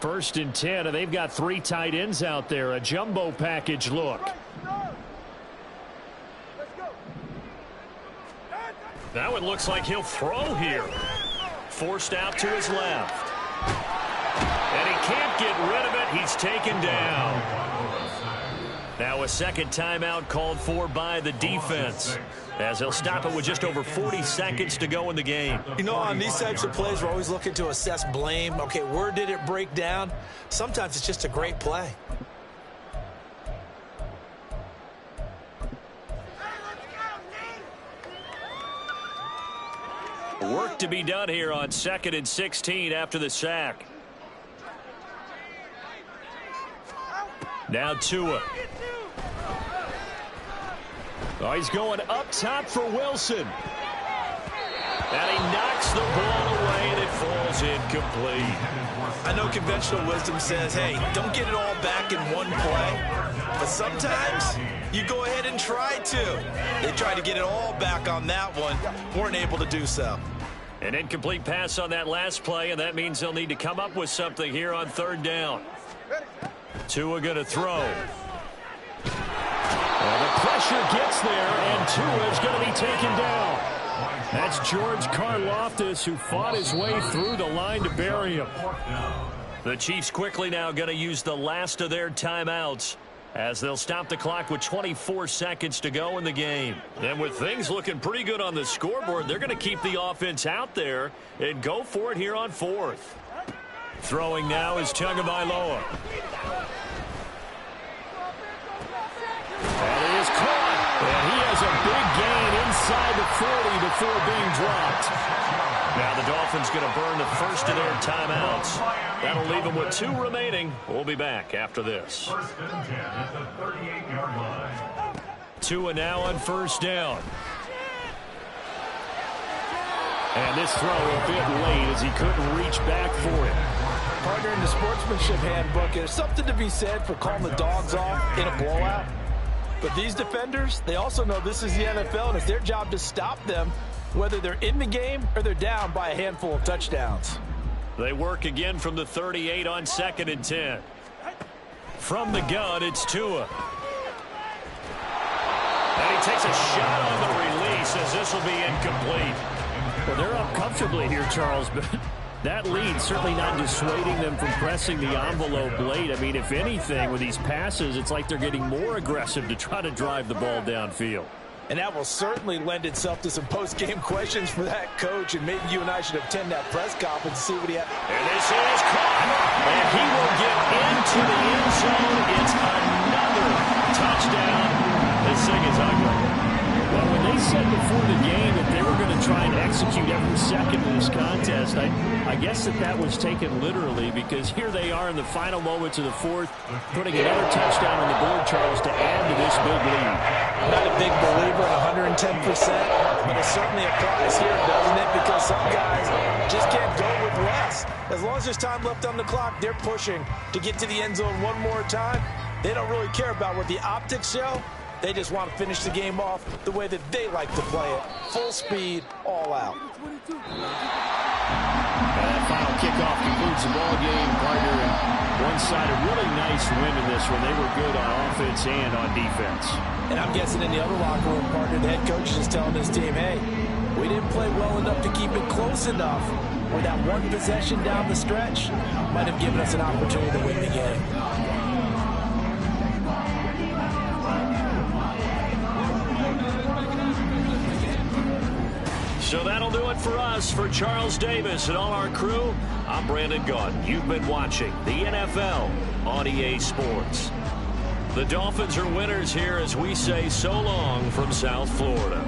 1st and 10, and they've got 3 tight ends out there. A jumbo package look. That one looks like he'll throw here. Forced out to his left. And he can't get rid of it. He's taken down. Now a second timeout called for by the defense, as they'll stop it with just over 40 seconds to go in the game. You know, on these types of plays, we're always looking to assess blame. Okay, where did it break down? Sometimes it's just a great play. Work to be done here on 2nd and 16 after the sack. Now Tua. Oh, he's going up top for Wilson. And he knocks the ball away, and it falls incomplete. I know conventional wisdom says, hey, don't get it all back in one play. But sometimes you go ahead and try to. They tried to get it all back on that one. Weren't able to do so. An incomplete pass on that last play, and that means they'll need to come up with something here on 3rd down. Tua going to throw. Well, the pressure gets there, and Tua is going to be taken down. That's George Karlaftis, who fought his way through the line to bury him. The Chiefs quickly now going to use the last of their timeouts, as they'll stop the clock with 24 seconds to go in the game. And with things looking pretty good on the scoreboard, they're going to keep the offense out there and go for it here on 4th. Throwing now is Tagovailoa. And he is caught. And he has a big gain inside the 40 before being dropped. Now the Dolphins going to burn the first of their timeouts. That'll leave them with 2 remaining. We'll be back after this. 1st and 10 at the 38-yard line. Tua now on 1st down. And this throw a bit late as he couldn't reach back for it. Partner, in the sportsmanship handbook, there's something to be said for calling the dogs off in a blowout. But these defenders, they also know this is the NFL, and it's their job to stop them, whether they're in the game or they're down by a handful of touchdowns. They work again from the 38 on 2nd and 10. From the gun, it's Tua. And he takes a shot on the release as this will be incomplete. Well, they're up comfortably here, Charles, but that lead certainly not dissuading them from pressing the envelope late. I mean, if anything, with these passes, it's like they're getting more aggressive to try to drive the ball downfield. And that will certainly lend itself to some post-game questions for that coach, and maybe you and I should attend that press conference and see what he had. And this is caught, and he will get into the end zone. It's another touchdown. This thing is ugly. Well, when they said before the game that they were going to try and execute every second of this contest, I guess that was taken literally, because here they are in the final moments of the fourth, putting another touchdown on the board, Charles, to add to this big lead. I'm not a big believer in 110%, but it certainly applies here, doesn't it? Because some guys just can't go with less. As long as there's time left on the clock, they're pushing to get to the end zone one more time. They don't really care about what the optics show. They just want to finish the game off the way that they like to play it. Full speed, all out. And that final kickoff concludes the ball game, partner. And one side, a really nice win in this one. They were good on offense and on defense. And I'm guessing in the other locker room, partner, the head coach is just telling his team, hey, we didn't play well enough to keep it close enough where that one possession down the stretch might have given us an opportunity to win the game. So that'll do it for us. For Charles Davis and all our crew, I'm Brandon Gaudin. You've been watching the NFL on EA Sports. The Dolphins are winners here as we say so long from South Florida.